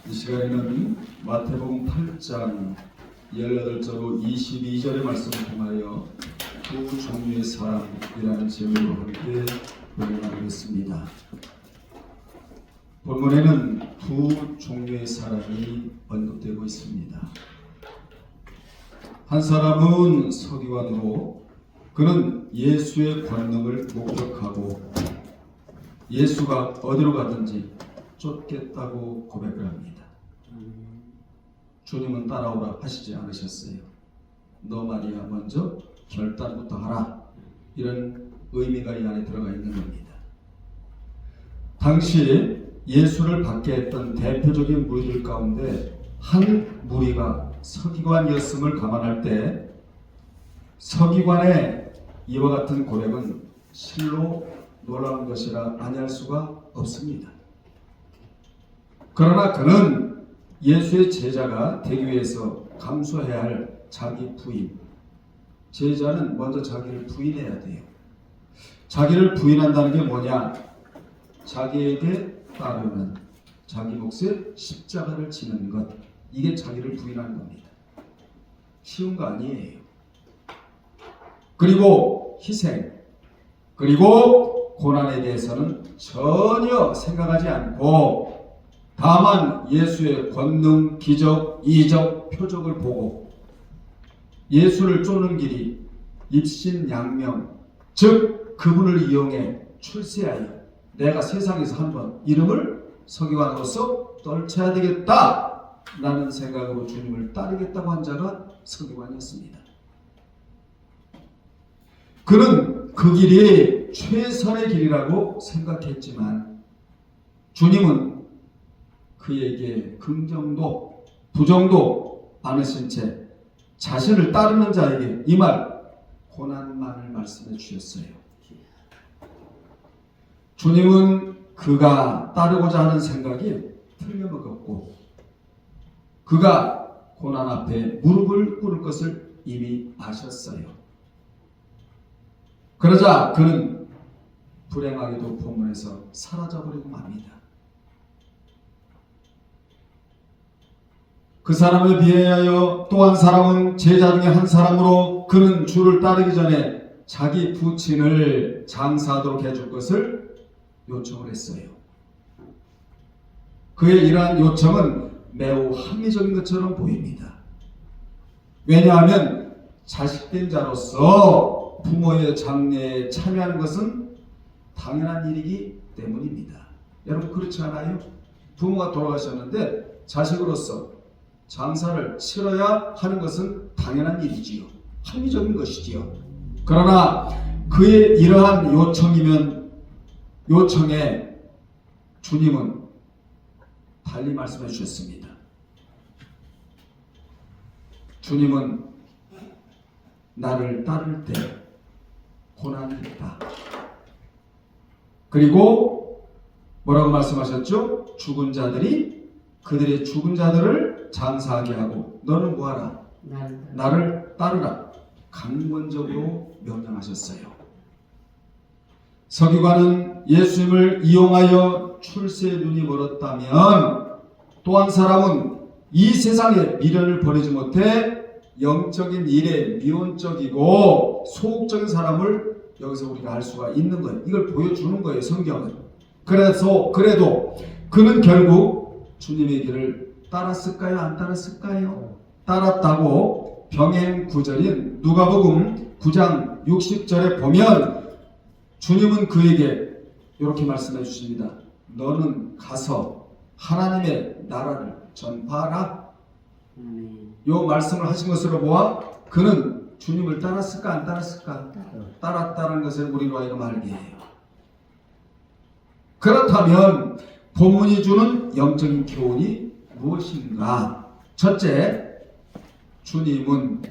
이 시간에는 마태복음 8장 18절로 22절의 말씀을 통하여 두 종류의 사람이라는 제목으로 함께 본문하겠습니다. 본문에는 두 종류의 사람이 언급되고 있습니다. 한 사람은 서기관으로 그는 예수의 권능을 목격하고 예수가 어디로 가든지 쫓겠다고 고백을 합니다. 주님은 따라오라 하시지 않으셨어요. 너 말이야 먼저 결단부터 하라. 이런 의미가 이 안에 들어가 있는 겁니다. 당시 예수를 받게 했던 대표적인 무리들 가운데 한 무리가 서기관이었음을 감안할 때 서기관의 이와 같은 고백은 실로 놀라운 것이라 아니할 수가 없습니다. 그러나 그는 예수의 제자가 되기 위해서 감수해야 할 자기 부인, 제자는 먼저 자기를 부인해야 돼요. 자기를 부인한다는 게 뭐냐? 자기에게 따르는 자기 몫의 십자가를 지는 것, 이게 자기를 부인하는 겁니다. 쉬운 거 아니에요. 그리고 희생, 그리고 고난에 대해서는 전혀 생각하지 않고 다만 예수의 권능, 기적, 이적, 표적을 보고 예수를 쫓는 길이 입신양명, 즉 그분을 이용해 출세하여 내가 세상에서 한번 이름을 서기관으로서 떨쳐야 되겠다 라는 생각으로 주님을 따르겠다고 한 자가 서기관이었습니다. 그는 그 길이 최선의 길이라고 생각했지만 주님은 그에게 긍정도 부정도 않으신 채 자신을 따르는 자에게 이 말 고난만을 말씀해 주셨어요. 주님은 그가 따르고자 하는 생각이 틀려먹었고 그가 고난 앞에 무릎을 꿇을 것을 이미 아셨어요. 그러자 그는 불행하게도 본문에서 사라져버리고 맙니다. 그 사람에 비하여 또 한 사람은 제자 중에 한 사람으로 그는 주를 따르기 전에 자기 부친을 장사하도록 해줄 것을 요청을 했어요. 그의 이러한 요청은 매우 합리적인 것처럼 보입니다. 왜냐하면 자식된 자로서 부모의 장례에 참여하는 것은 당연한 일이기 때문입니다. 여러분 그렇지 않아요? 부모가 돌아가셨는데 자식으로서 장사를 치러야 하는 것은 당연한 일이지요. 합리적인 것이지요. 그러나 그의 이러한 요청에 주님은 달리 말씀해 주셨습니다. 주님은 나를 따를 때 고난이 있다. 그리고 뭐라고 말씀하셨죠? 죽은 자들이 그들의 죽은 자들을 장사하게 하고 너는 뭐하라? 나를 따르라. 강권적으로 명령하셨어요. 서기관은 예수님을 이용하여 출세의 눈이 멀었다면 또 한 사람은 이 세상에 미련을 버리지 못해 영적인 일에 미온적이고 소극적인 사람을 여기서 우리가 알 수가 있는 거예요. 이걸 보여주는 거예요, 성경은. 그래도 그는 결국 주님의 길을 따랐을까요? 안 따랐을까요? 따랐다고 병행 구절인 누가복음 9장 60절에 보면 주님은 그에게 이렇게 말씀해 주십니다. 너는 가서 하나님의 나라를 전파하라. 이 말씀을 하신 것으로 보아 그는 주님을 따랐을까 안 따랐을까? 따랐다는 것을 우리로 하여금 알게 해요. 그렇다면 본문이 주는 영적인 교훈이 무엇인가? 첫째, 주님은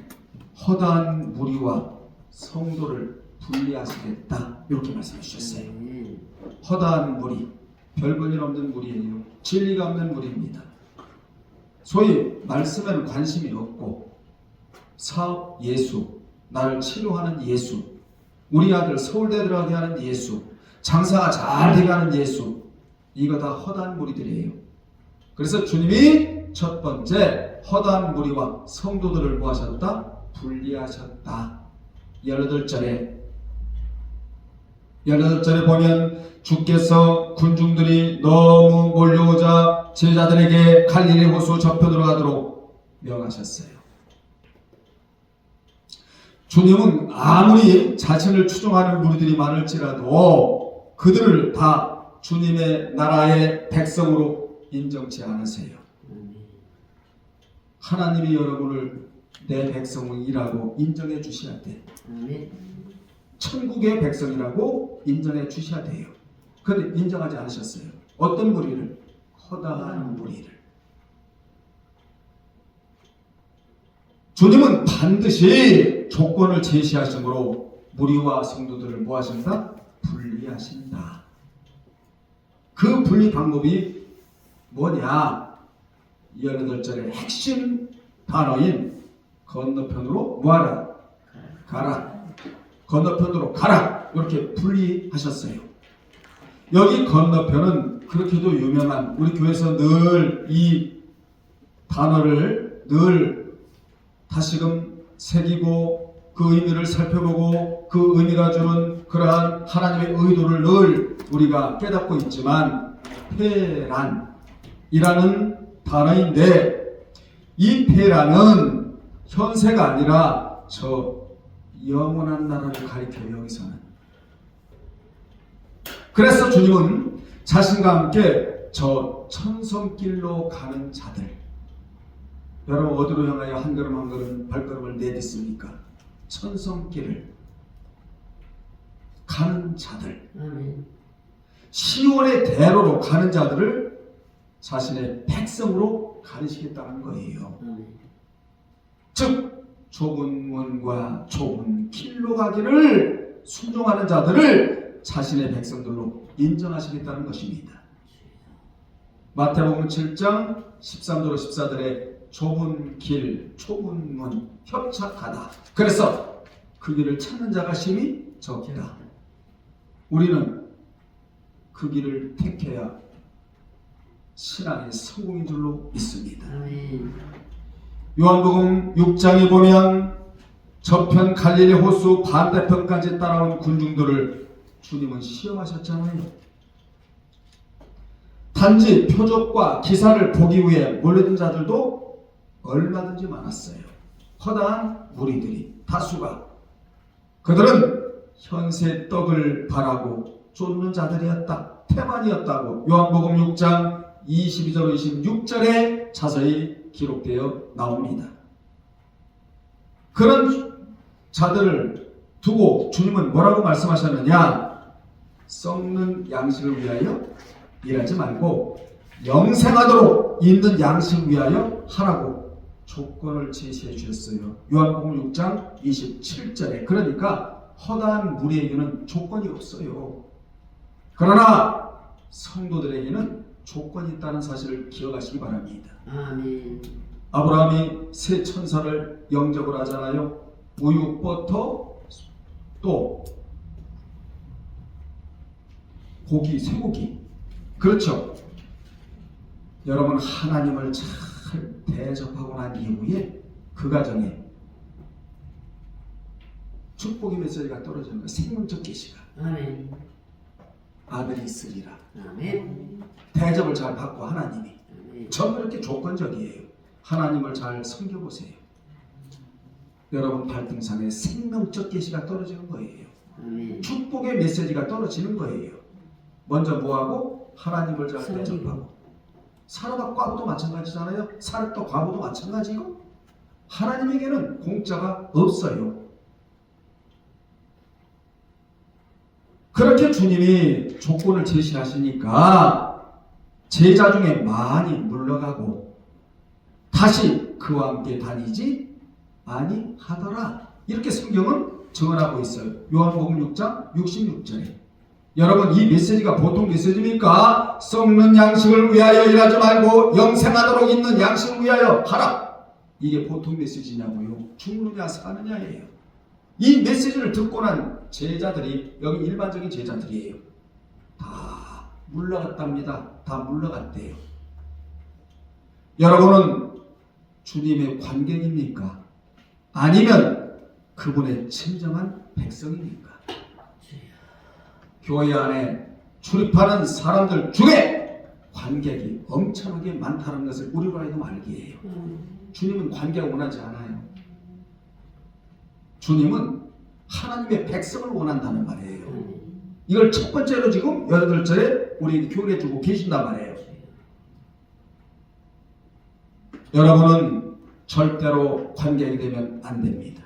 허다한 무리와 성도를 분리하시겠다. 이렇게 말씀해 주셨어요. 허다한 무리, 별 볼 일 없는 무리예요. 진리가 없는 무리입니다. 소위 말씀에는 관심이 없고 사업 예수, 나를 치료하는 예수, 우리 아들 서울대 들어가게 하는 예수, 장사가 잘 되게 하는 예수, 이거 다 허다한 무리들이에요. 그래서 주님이 첫 번째 허다한 무리와 성도들을 뭐 하셨다? 분리하셨다. 18절에 보면 주께서 군중들이 너무 몰려오자 제자들에게 갈릴리 호수 저편으로 가도록 명하셨어요. 주님은 아무리 자신을 추종하는 무리들이 많을지라도 그들을 다 주님의 나라의 백성으로 인정치 않으세요. 하나님이 여러분을 내 백성이라고 인정해 주셔야 돼. 천국의 백성이라고 인정해 주셔야 돼요. 그런데 인정하지 않으셨어요. 어떤 무리를? 허다한 무리를. 주님은 반드시 조건을 제시하심으로 무리와 성도들을 뭐 하신다? 분리하신다. 그 분리 방법이 뭐냐? 18절의 핵심 단어인 건너편으로 뭐하라? 가라. 건너편으로 가라. 이렇게 분리하셨어요. 여기 건너편은 그렇게도 유명한, 우리 교회에서 늘 이 단어를 늘 다시금 새기고 그 의미를 살펴보고 그 의미가 주는 그러한 하나님의 의도를 늘 우리가 깨닫고 있지만, 페란이라는 단어인데, 이 페란은 현세가 아니라 저 영원한 나라를 가리켜요. 여기서는. 그래서 주님은 자신과 함께 저 천성길로 가는 자들, 여러분 어디로 향하여 한 걸음 한 걸음 발걸음을 내딛습니까? 천성길을 가는 자들, 시온의 대로로 가는 자들을 자신의 백성으로 가리시겠다는 거예요. 즉 좁은 문과 좁은 길로 가기를 순종하는 자들을 자신의 백성들로 인정하시겠다는 것입니다. 마태복음 7장 13절 14절에 좁은 길, 좁은 문, 협착하다. 그래서 그 길을 찾는 자가 심히 적다. 우리는 그 길을 택해야 신앙의 성공인 줄로 믿습니다. 요한복음 6장에 보면 저편 갈릴리 호수 반대편까지 따라온 군중들을 주님은 시험하셨잖아요. 단지 표적과 기사를 보기 위해 몰려든 자들도 얼마든지 많았어요. 허다한 무리들이 다수가. 그들은 현세 떡을 바라고 쫓는 자들이었다. 태만이었다고 요한복음 6장 22절 26절에 자세히 기록되어 나옵니다. 그런 자들을 두고 주님은 뭐라고 말씀하셨느냐? 썩는 양식을 위하여 일하지 말고 영생하도록 있는 양식을 위하여 하라고 조건을 제시해 주셨어요. 요한복음 6장 27절에. 그러니까 허다한 무리에게는 조건이 없어요. 그러나 성도들에게는 조건이 있다는 사실을 기억하시기 바랍니다. 아멘. 아브라함이 새 천사를 영접을 하잖아요. 우유, 버터, 또 고기, 쇠고기. 그렇죠. 여러분, 하나님을 잘 대접하고 난 이후에 그 가정에 축복의 메시지가 떨어지는 거예요. 생명적 계시가. 아멘. 아들이 있으리라. 아멘. 대접을 잘 받고 하나님이. 아멘. 전부 이렇게 조건적이에요. 하나님을 잘 섬겨보세요. 여러분 발등상에 생명적 계시가 떨어지는 거예요. 아멘. 축복의 메시지가 떨어지는 거예요. 먼저 뭐하고? 하나님을 잘 대접하고. 사르밧 과부도 마찬가지잖아요. 사르밧 과부도 마찬가지고. 하나님에게는 공짜가 없어요. 그렇게 주님이 조건을 제시하시니까 제자 중에 많이 물러가고 다시 그와 함께 다니지 아니하더라. 이렇게 성경은 증언하고 있어요. 요한복음 6장 66절에. 여러분, 이 메시지가 보통 메시지입니까? 썩는 양식을 위하여 일하지 말고 영생하도록 있는 양식을 위하여 하라. 이게 보통 메시지냐고요? 죽느냐 사느냐예요. 이 메시지를 듣고 난 제자들이, 여기 일반적인 제자들이에요. 다 물러갔답니다. 다 물러갔대요. 여러분은 주님의 관객입니까? 아니면 그분의 진정한 백성입니까? 교회 안에 출입하는 사람들 중에 관객이 엄청나게 많다는 것을 우리로 하여금 알게 해요. 주님은 관객을 원하지 않아요. 주님은 하나님의 백성을 원한다는 말이에요. 이걸 첫 번째로 지금 18절에 우리에게 교훈해 주고 계신단 말이에요. 여러분은 절대로 관객이 되면 안 됩니다.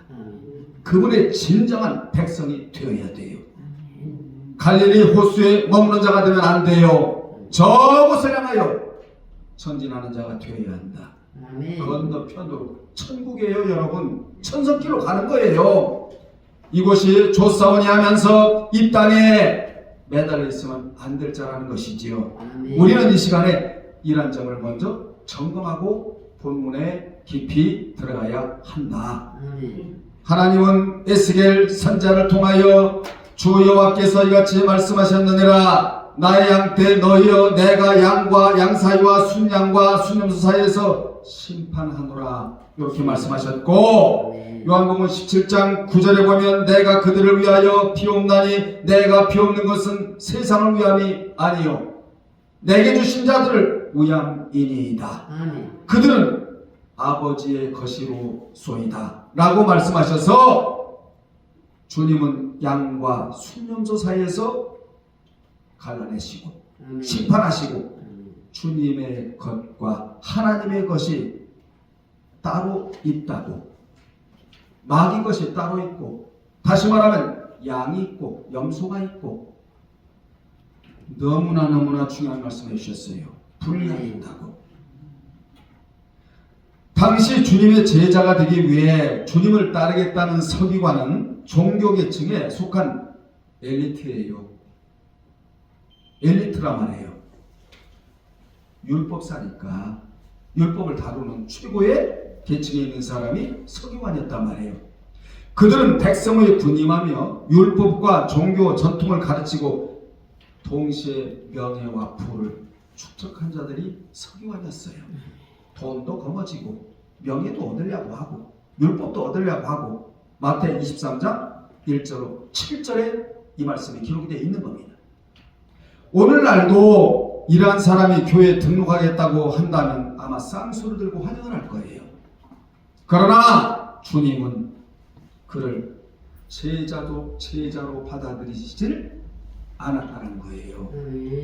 그분의 진정한 백성이 되어야 돼요. 갈릴리 호수에 머무는 자가 되면 안 돼요. 저곳을 향하여 전진하는 자가 되어야 한다. 건너편으로 천국이에요. 여러분, 천석길로 가는 거예요. 이곳이 조사원이 하면서 이 땅에 매달려 있으면 안 될 자라는 것이지요. 우리는 이 시간에 이런 점을 먼저 점검하고 본문에 깊이 들어가야 한다. 하나님은 에스겔 선지자를 통하여 주 여호와께서 이같이 말씀하셨느니라. 나의 양 때 너희여 내가 양과 양 사이와 순양과 순염소 사이에서 심판하노라. 이렇게 말씀하셨고, 요한복음 17장 9절에 보면 내가 그들을 위하여 비옵나니 내가 비옵는 것은 세상을 위함이 아니요 내게 주신 자들을 위함이니이다. 그들은 아버지의 것이로 쏘이다 라고 말씀하셔서 주님은 양과 순염소 사이에서 갈라내시고 심판하시고 주님의 것과 하나님의 것이 따로 있다고, 마귀 것이 따로 있고, 다시 말하면 양이 있고 염소가 있고, 너무나 중요한 말씀해 주셨어요. 분리가 있다고. 당시 주님의 제자가 되기 위해 주님을 따르겠다는 서기관은 종교계층에 속한 엘리트예요. 엘리트라 말이에요. 율법사니까 율법을 다루는 최고의 계층에 있는 사람이 서기관이었단 말이에요. 그들은 백성의 군임하며 율법과 종교 전통을 가르치고 동시에 명예와 부를 축적한 자들이 서기관이었어요. 돈도 거머쥐고 명예도 얻으려고 하고 율법도 얻으려고 하고, 마태 23장 1절로 7절에 이 말씀이 기록이 되어 있는 겁니다. 오늘날도 이러한 사람이 교회에 등록하겠다고 한다면 아마 쌍수를 들고 환영을 할 거예요. 그러나 주님은 그를 제자로 받아들이시질 않았다는 거예요.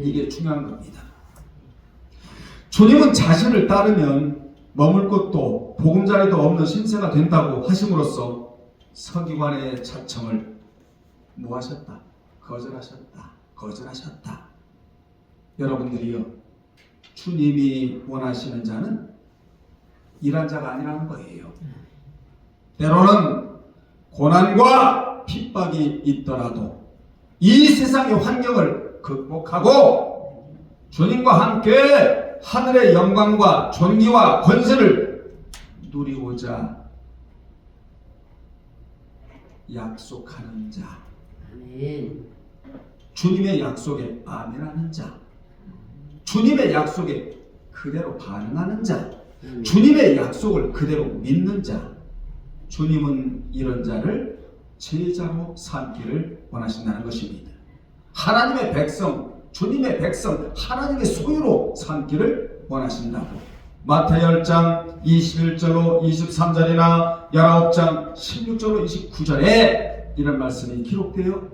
이게 중요한 겁니다. 주님은 자신을 따르면 머물 곳도 보금자리도 없는 신세가 된다고 하심으로써 서기관의 자청을 뭐하셨다? 거절하셨다. 여러분들이요, 주님이 원하시는 자는 이런 자가 아니라는 거예요. 때로는 고난과 핍박이 있더라도 이 세상의 환경을 극복하고 주님과 함께 하늘의 영광과 존귀와 권세를 누리고자 약속하는 자, 주님의 약속에 아멘하는 자, 주님의 약속에 그대로 반응하는 자, 주님의 약속을 그대로 믿는 자, 주님은 이런 자를 제자로 삼기를 원하신다는 것입니다. 하나님의 백성, 주님의 백성, 하나님의 소유로 삼기를 원하신다고. 마태 10장 21절로 23절이나 19장 16절로 29절에 이런 말씀이 기록되어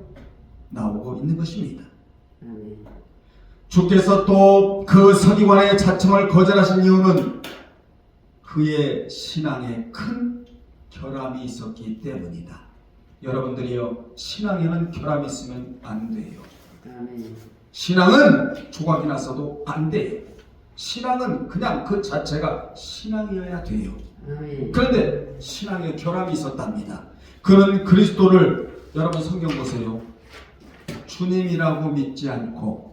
나오고 있는 것입니다. 주께서 또 그 서기관의 자청을 거절하신 이유는 그의 신앙에 큰 결함이 있었기 때문이다. 여러분들이요, 신앙에는 결함이 있으면 안 돼요. 신앙은 조각이 났어도 안 돼요. 신앙은 그냥 그 자체가 신앙이어야 돼요. 그런데 신앙에 결함이 있었답니다. 그는 그리스도를, 여러분 성경 보세요, 주님이라고 믿지 않고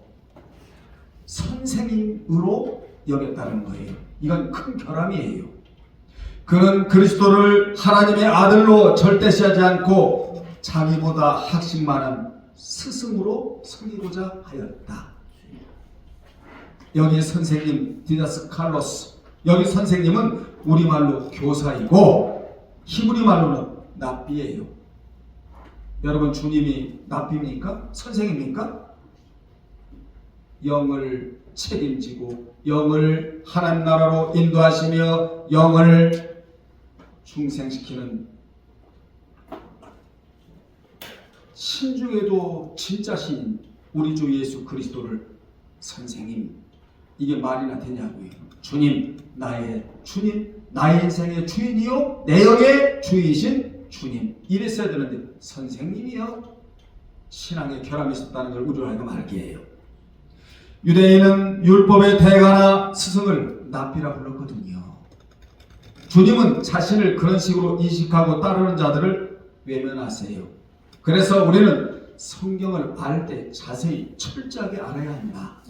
선생님으로 여겼다는 거예요. 이건 큰 결함이에요. 그는 그리스도를 하나님의 아들로 절대시하지 않고 자기보다 학식 많은 스승으로 섬기고자 하였다. 여기 선생님 디다스칼로스, 여기 선생님은 우리말로 교사이고 히브리 말로는 랍비예요. 여러분, 주님이 랍비입니까? 선생입니까? 영을 책임지고 영을 하나님 나라로 인도하시며 영을 중생시키는, 신중에도 진짜 신 우리 주 예수 그리스도를 선생님, 이게 말이나 되냐고요. 주님, 나의 주님, 나의 인생의 주인이요 내 영의 주이신 주님, 이랬어야 되는데 선생님이요. 신앙에 결함이 있었다는 걸 우리로 알고 말기예요. 유대인은 율법의 대가나 스승을 랍비라 불렀거든요. 주님은 자신을 그런 식으로 인식하고 따르는 자들을 외면하세요. 그래서 우리는 성경을 알 때 자세히 철저하게 알아야 한다.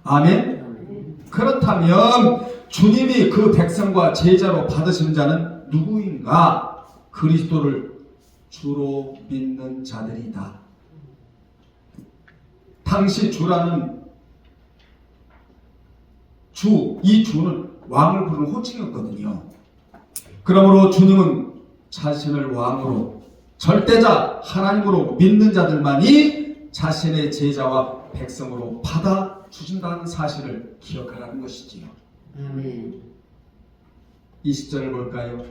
아멘. 그렇다면 주님이 그 백성과 제자로 받으시는 자는 누구인가? 그리스도를 주로 믿는 자들이다. 당시 주라는 주, 이 주는 왕을 부르는 호칭이었거든요. 그러므로 주님은 자신을 왕으로, 절대자 하나님으로 믿는 자들만이 자신의 제자와 백성으로 받아주신다는 사실을 기억하라는 것이지요. 아멘. 20절을 볼까요?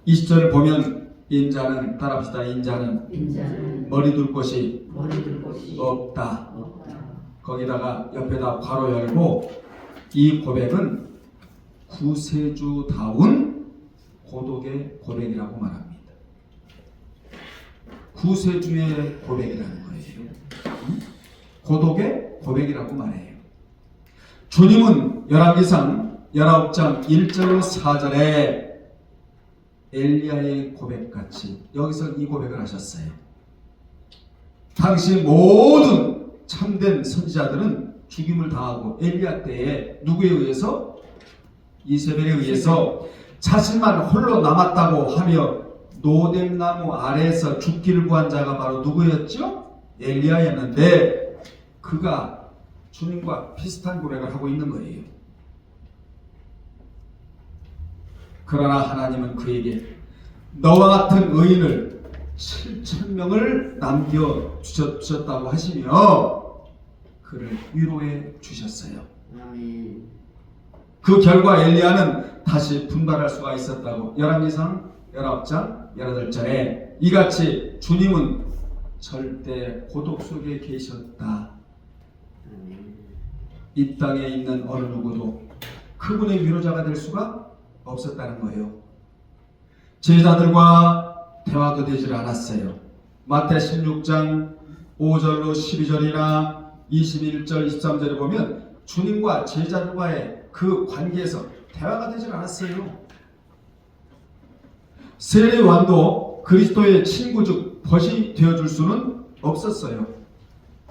20절을 보면 인자는, 따라합시다. 인자는 인자는 머리 둘 곳이 머리 둘 곳이 없다. 없다. 거기다가 옆에다 괄호 열고, 이 고백은 구세주다운 고독의 고백이라고 말합니다. 구세주의 고백이라는 거예요. 고독의 고백이라고 말해요. 주님은 열왕기상 19장 1절 4절에 엘리야의 고백같이 여기서 이 고백을 하셨어요. 당시 모든 참된 선지자들은 죽임을 당하고, 엘리야 때에 누구에 의해서? 이세벨에 의해서 자신만 홀로 남았다고 하며 노뎀나무 아래에서 죽기를 구한 자가 바로 누구였죠? 엘리야였는데 그가 주님과 비슷한 고백을 하고 있는 거예요. 그러나 하나님은 그에게 너와 같은 의인을 7,000명을 남겨주셨다고 하시며 그를 위로해 주셨어요. 아멘. 그 결과 엘리야는 다시 분발할 수가 있었다고 열왕기상 19장 18절에 이같이 주님은 절대 고독 속에 계셨다. 이 땅에 있는 어느 누구도 그분의 위로자가 될 수가 없었다는 거예요. 제자들과 대화도 되질 않았어요. 마태 16장 5절로 12절이나 21절 23절에 보면 주님과 제자들과의 그 관계에서 대화가 되질 않았어요. 세례요한도 그리스도의 친구 즉 벗이 되어줄 수는 없었어요.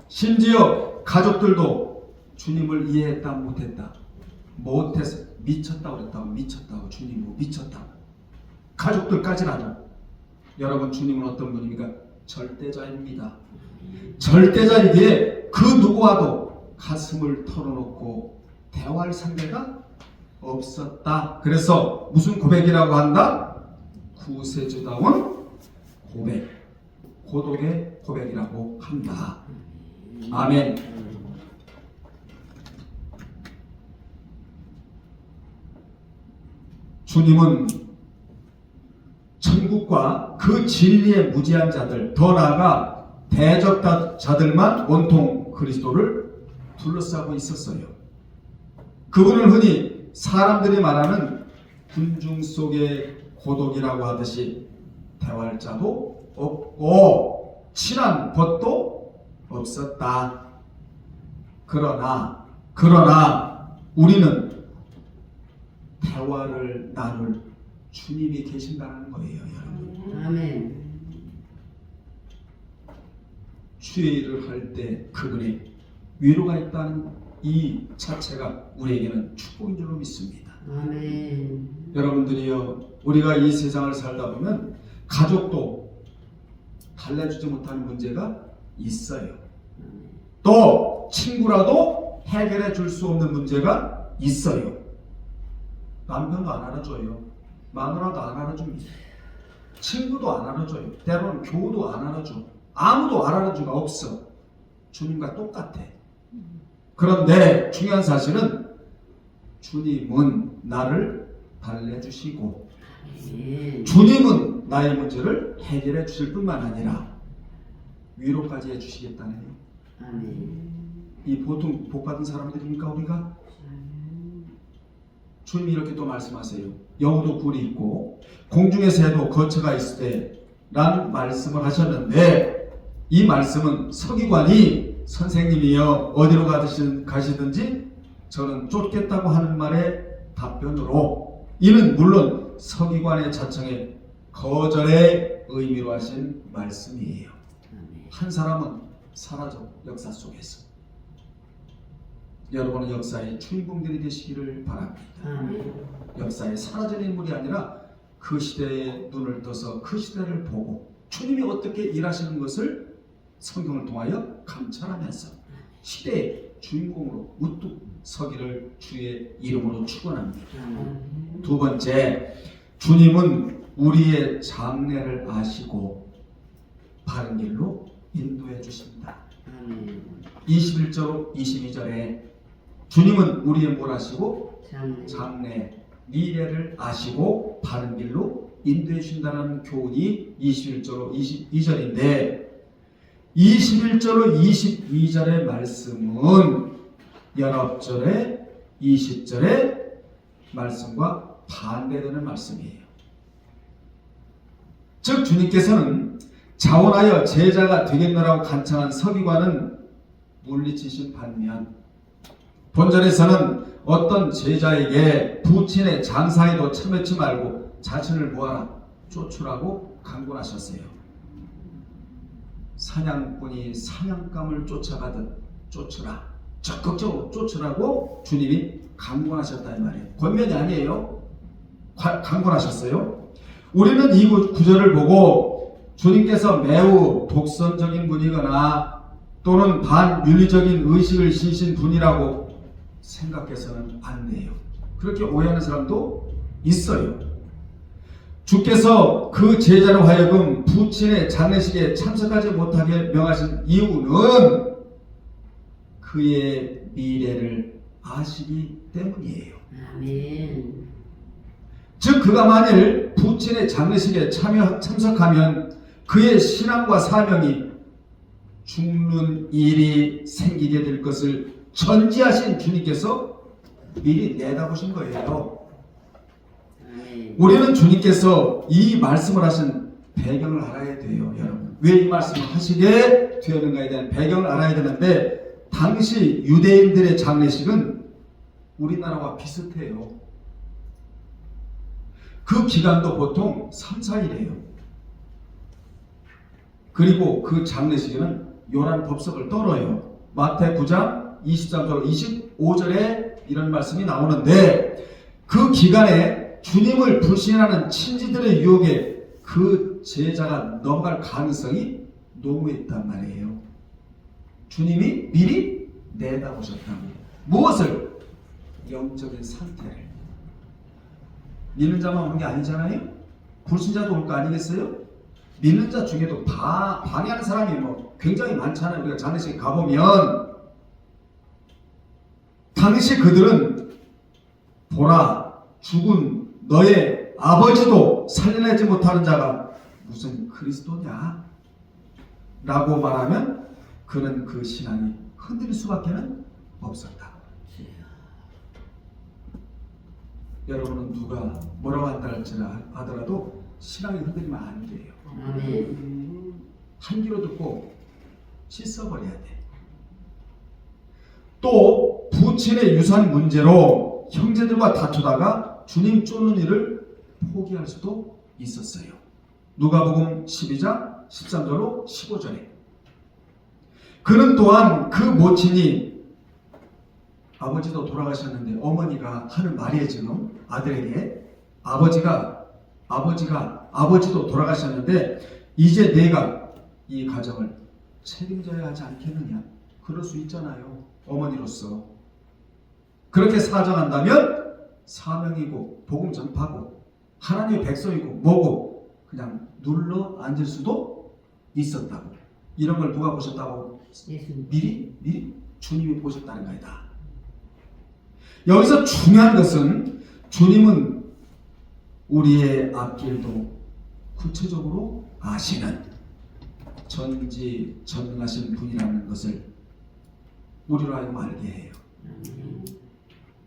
심지어 가족들도 주님을 이해했다 못했다, 못해서 미쳤다고 그랬다고, 미쳤다고, 주님으로 미쳤다고, 가족들까지라도. 여러분, 주님은 어떤 분입니까? 절대자입니다. 절대자이기에 그 누구와도 가슴을 털어놓고 대화할 상대가 없었다. 그래서 무슨 고백이라고 한다? 구세주다운 고백, 고독의 고백이라고 한다. 아멘. 주님은 천국과 그 진리에 무지한 자들, 더 나아가 대적자들만 온통 그리스도를 둘러싸고 있었어요. 그분은 흔히 사람들이 말하는 군중 속의 고독이라고 하듯이 대화할 자도 없고 친한 벗도 없었다. 그러나 우리는 대화를 나눌 주님이 계신다는 거예요, 여러분. 아멘. 추회를 할 때 그분의 위로가 있다는 이 자체가 우리에게는 축복인 줄로 믿습니다. 아멘. 여러분들이요, 우리가 이 세상을 살다 보면 가족도 달래주지 못하는 문제가 있어요. 또 친구라도 해결해 줄 수 없는 문제가 있어요. 남편도 안 알아줘요. 마누라도 안 알아줍니다. 친구도 안 알아줘요. 때로는 교우도 안 알아줘. 아무도 알아줄 수가 없어. 주님과 똑같아. 그런데 중요한 사실은 주님은 나를 달래주시고 아멘. 주님은 나의 문제를 해결해 주실 뿐만 아니라 위로까지 해주시겠다네요. 아멘. 이 보통 복받은 사람들입니까 우리가? 주님이 이렇게 또 말씀하세요. 여우도 굴이 있고 공중의 새도 거처가 있을 때 라는 말씀을 하셨는데 이 말씀은 서기관이 선생님이여 어디로 가시든지 저는 쫓겠다고 하는 말의 답변으로 이는 물론 서기관의 자청의 거절의 의미로 하신 말씀이에요. 아멘. 한 사람은 사라져 역사 속에서. 여러분은 역사의 주인공들이 되시기를 바랍니다. 아멘. 역사에 사라진 인물이 아니라 그 시대에 눈을 떠서 그 시대를 보고 주님이 어떻게 일하시는 것을 성경을 통하여 감찰하면서 시대의 주인공으로 우뚝 서기를 주의 이름으로 축원합니다. 아멘. 두 번째, 주님은 우리의 장래를 아시고 바른 길로 인도해 주십니다. 아멘. 21절, 22절에 주님은 우리의 뭘 아시고 장래. 장래, 미래를 아시고 바른 길로 인도해 주신다는 교훈이 21절로 22절인데 21절로 22절의 말씀은 19절에 20절의 말씀과 반대되는 말씀이에요. 즉 주님께서는 자원하여 제자가 되겠노라고 간청한 서기관은 물리치신 반면 본절에서는 어떤 제자에게 부친의 장사에도 참여치 말고 자신을 모아라 쫓으라고 강권하셨어요. 사냥꾼이 사냥감을 쫓아가듯 쫓으라, 적극적으로 쫓으라고 주님이 강권하셨다 이 말이에요. 권면이 아니에요. 강권하셨어요. 우리는 이 구절을 보고 주님께서 매우 독선적인 분이거나 또는 반윤리적인 의식을 지니신 분이라고 생각해서는 안 돼요. 그렇게 오해하는 사람도 있어요. 주께서 그 제자로 하여금 부친의 장례식에 참석하지 못하게 명하신 이유는 그의 미래를 아시기 때문이에요. 아멘. 즉 그가 만일 부친의 장례식에 참석하면 그의 신앙과 사명이 죽는 일이 생기게 될 것을 전지하신 주님께서 미리 내다보신 거예요. 아멘. 우리는 주님께서 이 말씀을 하신 배경을 알아야 돼요, 여러분. 왜 이 말씀을 하시게 되었는가에 대한 배경을 알아야 되는데 당시 유대인들의 장례식은 우리나라와 비슷해요. 그 기간도 보통 3, 4일이에요. 그리고 그 장례식에는 요란 법석을 떨어요. 마태 9장 23절 25절에 이런 말씀이 나오는데 그 기간에 주님을 불신하는 친지들의 유혹에 그 제자가 넘어갈 가능성이 농후했단 말이에요. 주님이 미리 내다보셨다고. 무엇을? 영적인 상태를. 믿는 자만 오는 게 아니잖아요. 불신자도 올 거 아니겠어요? 믿는 자 중에도 방해하는 사람이 굉장히 많잖아요. 우리가 장례식에 가보면 당시 그들은 보라 죽은 너의 아버지도 살려내지 못하는 자가 무슨 그리스도냐? 라고 말하면 그는 그 신앙이 흔들릴 수밖에 없었다. 여러분은 누가 뭐라고 한다 하더라도 신앙이 흔들리면 안 돼요. 아멘. 한 귀로 듣고 씻어버려야 돼. 또 부친의 유산 문제로 형제들과 다투다가 주님 쫓는 일을 포기할 수도 있었어요. 누가복음 12장 13절로 15절에 그는 또한 그 모친이 아버지도 돌아가셨는데 어머니가 하는 말이에요. 지금 아들에게 아버지도 돌아가셨는데 이제 내가 이 가정을 책임져야 하지 않겠느냐. 그럴 수 있잖아요. 어머니로서 그렇게 사정한다면 사명이고 복음 전파고 하나님의 백성이고 뭐고 그냥 눌러 앉을 수도 있었다고. 이런 걸 누가 보셨다고? 예수님. 미리 주님이 보셨다는 거다. 여기서 중요한 것은 주님은 우리의 앞길도 구체적으로 아시는 전지전능하신 분이라는 것을 우리로 하여금 알게 해요.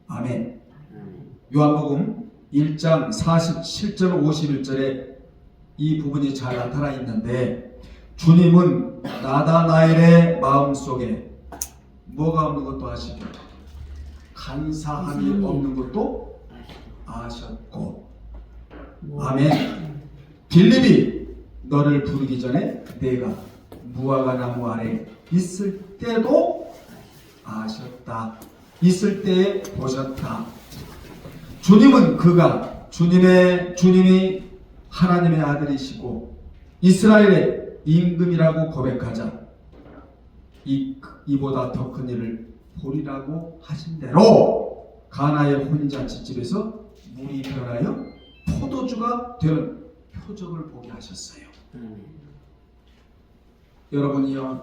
아멘. 요한복음 1장 47절 51절에 이 부분이 잘 나타나 있는데 주님은 나다나엘의 마음속에 뭐가 없는 것도 아시고 간사함이 없는 것도 아셨고 아멘. 빌립이 너를 부르기 전에 내가 무화과 나무 아래 있을 때도 아셨다. 있을 때에 보셨다. 주님은 주님이 하나님의 아들이시고 이스라엘의 임금이라고 고백하자 이보다 더 큰 일을 보리라고 하신 대로 가나의 혼인잔치집에서 물이 변하여 포도주가 되는 표적을 보게 하셨어요. 여러분이요,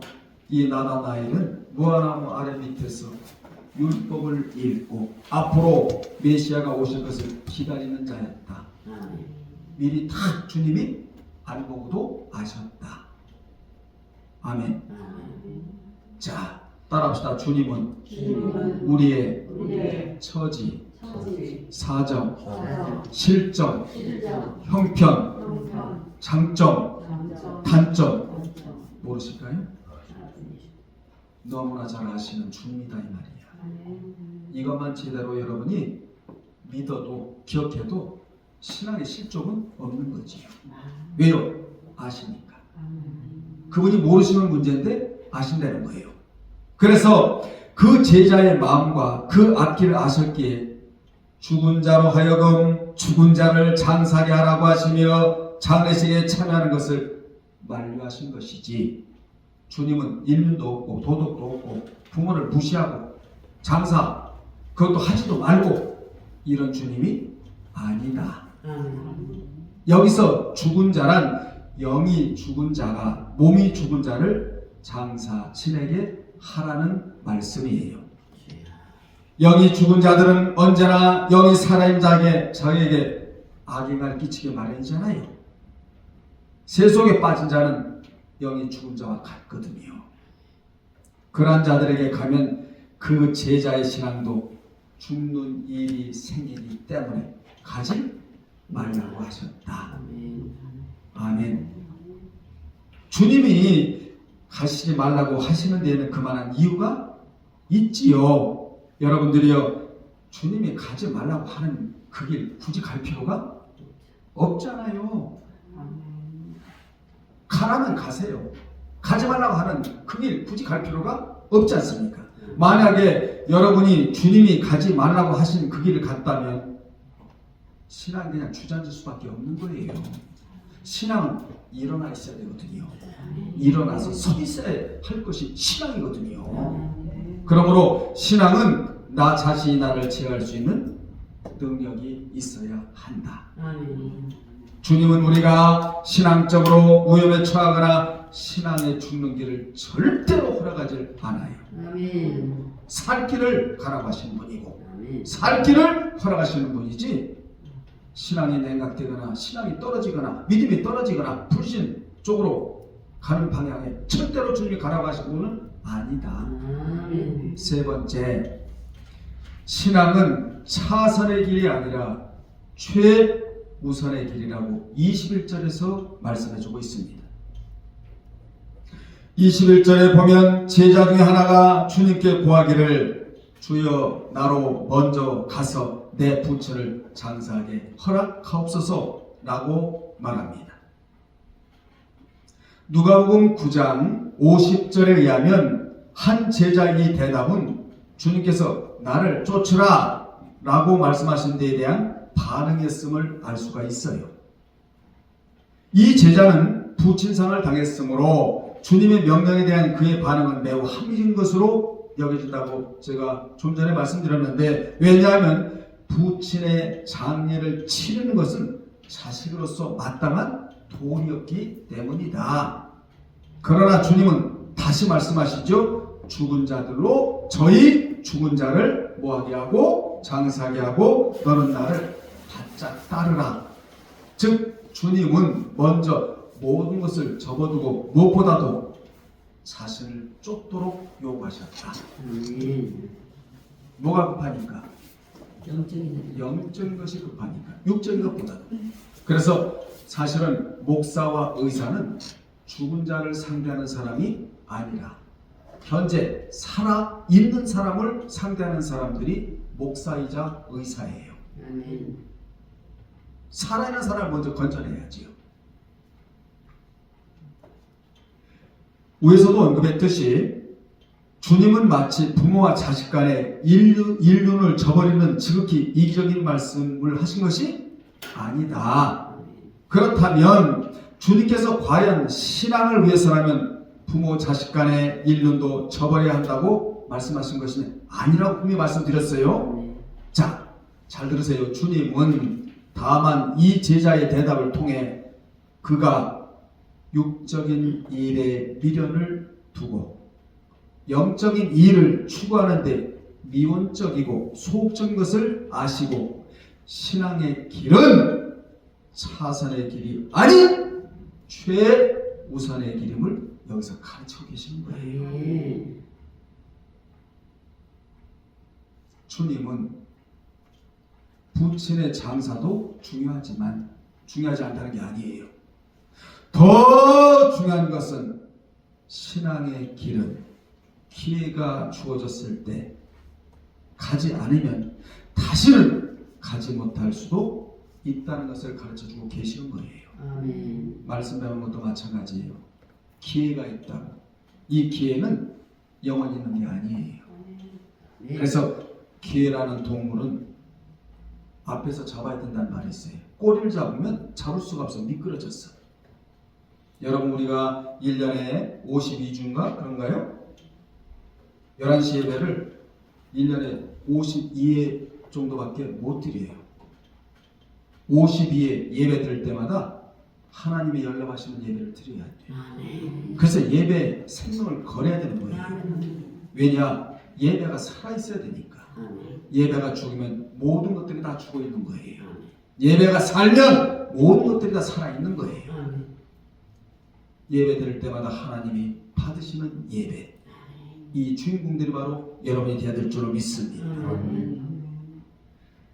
이 나다나엘은 무화과나무 아래 밑에서 율법을 읽고 앞으로 메시아가 오실 것을 기다리는 자였다. 미리 다 주님이 알고도 아셨다. 아멘. 자, 따라합시다. 주님은 우리의 처지, 사정, 실정, 형편, 장점, 단점 모르실까요? 너무나 잘 아시는 주님이다 이 말이야. 이것만 제대로 여러분이 믿어도 기억해도 신앙의 실족은 없는 거지요. 왜요? 아시니까. 그분이 모르시는 문제인데 아신다는 거예요. 그래서 그 제자의 마음과 그 앞길을 아셨기에 죽은 자로 하여금 죽은 자를 장사하게 하라고 하시며 장례식에 참여하는 것을 만류하신 것이지, 주님은 인륜도 없고 도덕도 없고 부모를 무시하고 장사 그것도 하지도 말고 이런 주님이 아니다. 여기서 죽은 자란 영이 죽은 자가, 몸이 죽은 자를 장사 친에게 하라는 말씀이에요. 영이 죽은 자들은 언제나 영이 살아있는 자에게 악영향을 끼치게 마련이잖아요. 세속에 빠진 자는 영이 죽은 자와 같거든요. 그러한 자들에게 가면 그 제자의 신앙도 죽는 일이 생기기 때문에 가지 말라고 하셨다. 아멘. 주님이 가시지 말라고 하시는 데에는 그만한 이유가 있지요. 여러분들이요, 주님이 가지 말라고 하는 그 길 굳이 갈 필요가 없잖아요. 가라면 가세요. 가지 말라고 하는 그 길 굳이 갈 필요가 없지 않습니까? 만약에 여러분이 주님이 가지 말라고 하신 그 길을 갔다면 신앙이 그냥 주저앉을 수밖에 없는 거예요. 신앙은 일어나 있어야 되거든요. 일어나서 서 있어야 할 것이 신앙이거든요. 그러므로 신앙은 나 자신이 나를 제어할 수 있는 능력이 있어야 한다. 주님은 우리가 신앙적으로 위험에 처하거나 신앙에 죽는 길을 절대로 허락하지 않아요. 살 길을 가라고 하시는 분이고 살 길을 허락하시는 분이지, 신앙이 냉각되거나 신앙이 떨어지거나 믿음이 떨어지거나 불신 쪽으로 가는 방향에 절대로 주님이 가라고 하시는 분은 아니다. 세 번째, 신앙은 차선의 길이 아니라 최우선의 길이라고 21절에서 말씀해주고 있습니다. 21절에 보면 제자 중에 하나가 주님께 구하기를 주여 나로 먼저 가서 내 부처를 장사하게 허락하옵소서 라고 말합니다. 누가복음 9장 50절에 의하면 한 제자의 대답은 주님께서 나를 쫓으라 라고 말씀하신 데에 대한 반응이었음을 알 수가 있어요. 이 제자는 부친상을 당했으므로 주님의 명령에 대한 그의 반응은 매우 합리적인 것으로 여겨진다고 제가 좀 전에 말씀드렸는데, 왜냐하면 부친의 장례를 치르는 것은 자식으로서 마땅한 도리였기 때문이다. 그러나 주님은 다시 말씀하시죠. 죽은 자들로 저희 죽은 자를 뭐하게 하고 장사하게 하고 너는 나를 바짝 따르라. 즉 주님은 먼저 모든 것을 접어두고 무엇보다도 자신을 쫓도록 요구하셨다. 아멘. 뭐가 급하니까? 영적인 영적인 것이 급하니까. 육적인 것보다도. 그래서 사실은 목사와 의사는 죽은 자를 상대하는 사람이 아니라 현재 살아있는 사람을 상대하는 사람들이 목사이자 의사예요. 아멘. 살아있는 사람을 먼저 건져내야지요. 위에서도 언급했듯이 주님은 마치 부모와 자식 간의 인륜을 저버리는 지극히 이기적인 말씀을 하신 것이 아니다. 그렇다면 주님께서 과연 신앙을 위해서라면 부모 자식 간의 인륜도 저버려야 한다고 말씀하신 것이 아니라고 분명히 말씀드렸어요. 자, 잘 들으세요. 주님은 다만 이 제자의 대답을 통해 그가 육적인 일에 미련을 두고 영적인 일을 추구하는데 미온적이고 소극적인 것을 아시고 신앙의 길은 차선의 길이 아닌 최우선의 길임을 여기서 가르치고 계시는 거예요. 아멘. 주님은 부친의 장사도 중요하지만 중요하지 않다는 게 아니에요. 더 중요한 것은 신앙의 길은 기회가 주어졌을 때 가지 않으면 다시는 가지 못할 수도 있다는 것을 가르쳐주고 계시는 거예요. 아멘. 말씀 배우는 것도 마찬가지예요. 기회가 있다고. 이 기회는 영원히 있는 게 아니에요. 네. 그래서 기회라는 동물은 앞에서 잡아야 된다는 말이 있어요. 꼬리를 잡으면 잡을 수가 없어. 미끄러졌어. 여러분 우리가 1년에 52주인가 그런가요? 11시 예배를 1년에 52회 정도밖에 못 드려요. 52회 예배 드릴 때마다 하나님이 연락하시는 예배를 드려야 돼요. 아멘. 그래서 예배 생명을 걸어야 되는 거예요. 아멘. 왜냐? 예배가 살아있어야 되니까. 아멘. 예배가 죽으면 모든 것들이 다 죽어 있는 거예요. 아멘. 예배가 살면 모든 것들이 다 살아있는 거예요. 아멘. 예배 드릴 때마다 하나님이 받으시는 예배. 이 주인공들이 바로 여러분이 되어야 될 줄로 믿습니다. 아멘.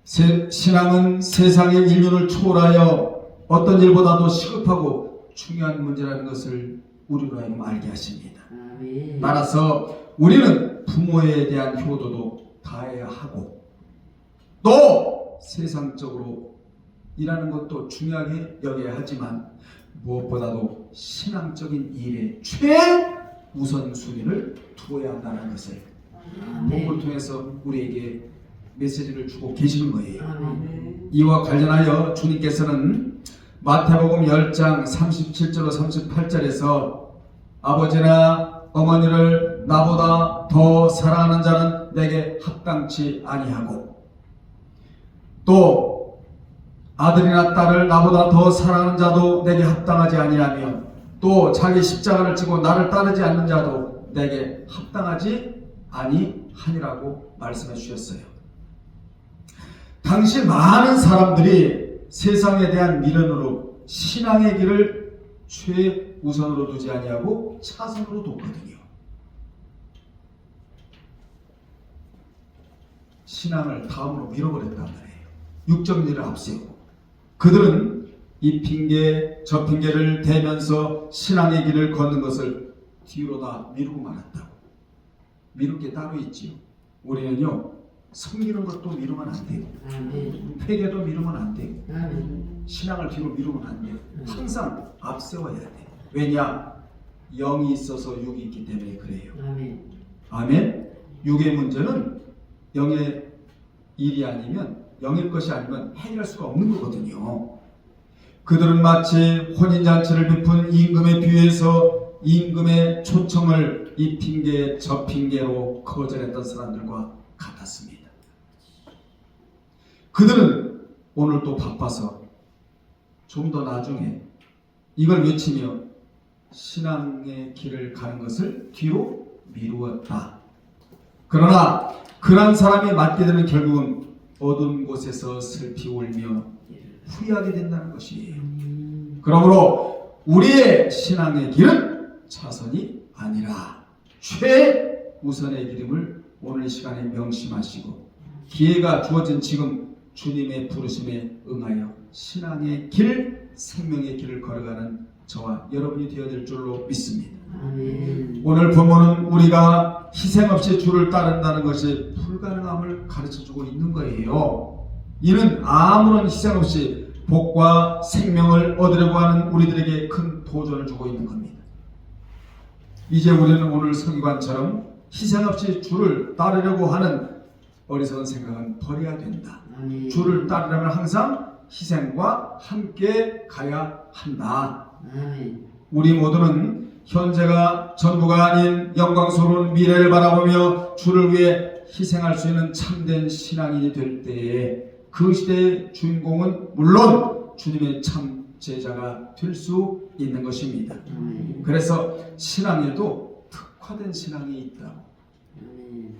신앙은 세상의 인륜을 초월하여 어떤 일보다도 시급하고 중요한 문제라는 것을 우리로 하여금 알게 하십니다. 아멘. 따라서 우리는 부모에 대한 효도도 다해야 하고 또 세상적으로 일하는 것도 중요하게 여겨야 하지만 무엇보다도 신앙적인 일에 최우선순위를 두어야 한다는 것을 복음을 통해서 우리에게 메시지를 주고 계시는 거예요. 아멘. 이와 관련하여 주님께서는 마태복음 10장 37절로 38절에서 아버지나 어머니를 나보다 더 사랑하는 자는 내게 합당치 아니하고 또 아들이나 딸을 나보다 더 사랑하는 자도 내게 합당하지 아니하며 또 자기 십자가를 지고 나를 따르지 않는 자도 내게 합당하지 아니하니라고 말씀해 주셨어요. 당시 많은 사람들이 세상에 대한 미련으로 신앙의 길을 최우선으로 두지 아니하고 차선으로 뒀거든요. 신앙을 다음으로 밀어버렸단 말이에요. 육적 일을 앞세우고 그들은 이 핑계 저 핑계를 대면서 신앙의 길을 걷는 것을 뒤로 다 미루고 말았다고. 미룰 게 따로 있지요. 우리는요 섬기는 것도 미루면 안 돼요. 아멘. 회개도 미루면 안 돼요. 아멘. 신앙을 뒤로 미루면 안 돼요. 항상 앞세워야 돼요. 왜냐? 영이 있어서 육이 있기 때문에 그래요. 아멘. 아멘. 육의 문제는 영의 일이 아니면 영일 것이 아니면 해결할 수가 없는 거거든요. 그들은 마치 혼인잔치를 베푼 임금에 비유해서 임금의 초청을 이 핑계 저 핑계로 거절했던 사람들과 같았습니다. 그들은 오늘 또 바빠서 좀 더 나중에 이걸 외치며 신앙의 길을 가는 것을 뒤로 미루었다. 그러나 그런 사람이 맞게 되는 결국은 어두운 곳에서 슬피 울며 후회하게 된다는 것이에요. 그러므로 우리의 신앙의 길은 차선이 아니라 최우선의 길임을 오늘 이 시간에 명심하시고 기회가 주어진 지금 주님의 부르심에 응하여 신앙의 길, 생명의 길을 걸어가는 저와 여러분이 되어야 될 줄로 믿습니다. 아멘. 오늘 본문은 우리가 희생 없이 주를 따른다는 것이 불가능함을 가르쳐주고 있는 거예요. 이는 아무런 희생 없이 복과 생명을 얻으려고 하는 우리들에게 큰 도전을 주고 있는 겁니다. 이제 우리는 오늘 서기관처럼 희생 없이 주를 따르려고 하는 어리석은 생각은 버려야 된다. 아멘. 주를 따르려면 항상 희생과 함께 가야 한다. 아멘. 우리 모두는 현재가 전부가 아닌 영광스러운 미래를 바라보며 주를 위해 희생할 수 있는 참된 신앙인이 될 때에 그 시대의 주인공은 물론 주님의 참 제자가 될 수 있는 것입니다. 아멘. 그래서 신앙에도 특화된 신앙이 있다고. 아멘.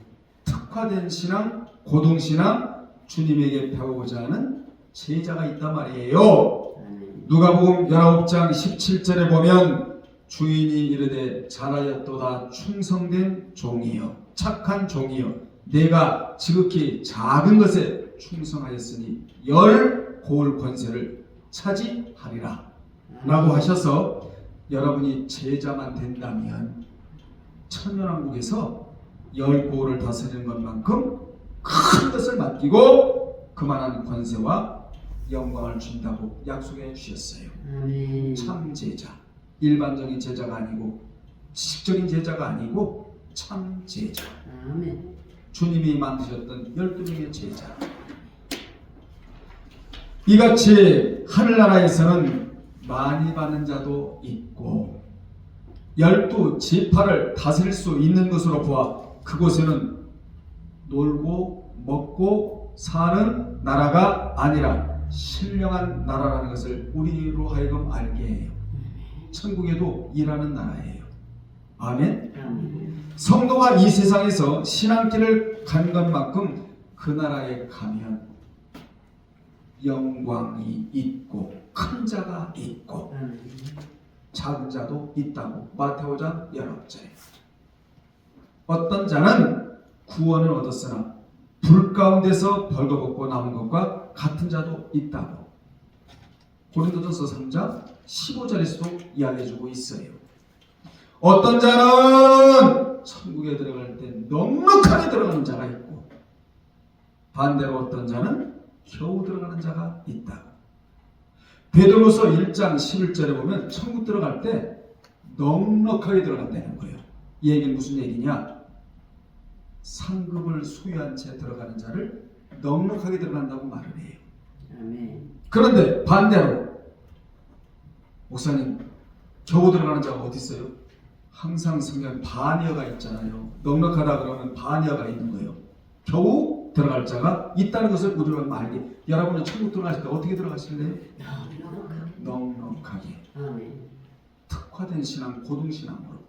특화된 신앙, 고등신앙, 주님에게 배우고자 하는 제자가 있단 말이에요. 아멘. 누가복음 19장 17절에 보면 주인이 이르되 잘하였도다 충성된 종이여 착한 종이여 내가 지극히 작은 것에 충성하였으니 열 고을 권세를 차지하리라 라고 하셔서 여러분이 제자만 된다면 천년왕국에서 열 고을을 다스리는 것만큼 큰 것을 맡기고 그만한 권세와 영광을 준다고 약속해 주셨어요. 아멘. 참 제자, 일반적인 제자가 아니고 지식적인 제자가 아니고 참 제자, 아멘. 주님이 만드셨던 12명의 제자. 이같이 하늘나라에서는 많이 받는 자도 있고 12지파를 다스릴 수 있는 것으로 보아 그곳에는 놀고 먹고 사는 나라가 아니라 신령한 나라라는 것을 우리로 하여금 알게 해요. 천국에도 일하는 나라예요. 아멘. 아멘. 성도가 이 세상에서 신앙길을 간 것만큼 그 나라에 가면 영광이 있고 큰 자가 있고 아멘. 작은 자도 있다고 마태오장 19절에 어떤 자는 구원을 얻었으나 불 가운데서 벌거벗고 남은 것과 같은 자도 있다고 고린도전서 3장 15절에서도 이야기해주고 있어요. 어떤 자는 천국에 들어갈 때 넉넉하게 들어가는 자가 있고 반대로 어떤 자는 겨우 들어가는 자가 있다. 베드로서 1장 11절에 보면 천국 들어갈 때 넉넉하게 들어간다는 거예요. 이 얘기는 무슨 얘기냐? 상급을 소유한 채 들어가는 자를 넉넉하게 들어간다고 말을 해요. 아멘. 그런데 반대로 목사님 겨우 들어가는 자가 어디 있어요? 항상 성경 반여가 있잖아요. 넉넉하다 그러면 반여가 있는 거예요. 겨우 들어갈 자가 있다는 것을 우리가 알게. 여러분은 천국 들어가실 때 어떻게 들어가실래요? 넉넉하게. 아멘. 특화된 신앙, 고등신앙으로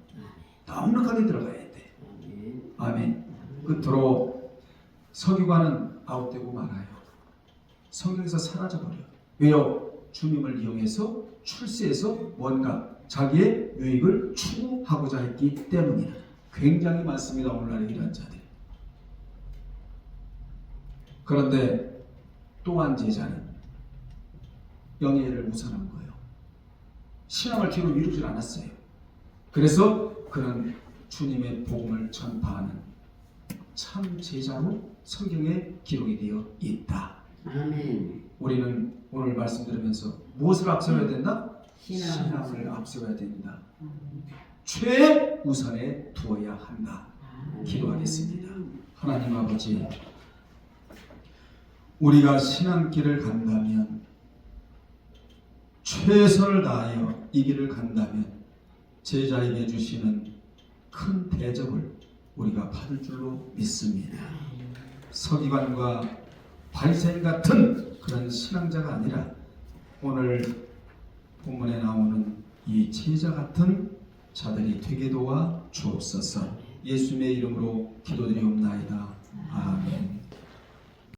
넉넉하게 들어가야 돼. 아멘. 아멘. 끝으로 서기관은 아웃되고 말아요. 성경에서 사라져버려요. 왜요? 주님을 이용해서 출세해서 뭔가 자기의 유익을 추구하고자 했기 때문이다. 굉장히 많습니다. 오늘날의 이런 자들. 그런데 또한 제자는 영예를 우선한 거예요. 신앙을 뒤로 미루질 않았어요. 그래서 그는 주님의 복음을 전파하는 참 제자로 성경에 기록이 되어 있다. 아멘. 우리는 오늘 말씀 들으면서 무엇을 앞세워야 된다? 신앙을 신앙을 앞세워야 된다. 최우선에 두어야 한다. 기도하겠습니다. 하나님 아버지, 우리가 신앙길을 간다면 최선을 다하여 이 길을 간다면 제자에게 주시는 큰 대접을 우리가 받을 줄로 믿습니다. 서기관과 바리새인 같은 그런 신앙자가 아니라 오늘 본문에 나오는 이 제자 같은 자들이 되게 도와 주옵소서. 예수님의 이름으로 기도드리옵나이다. 아멘.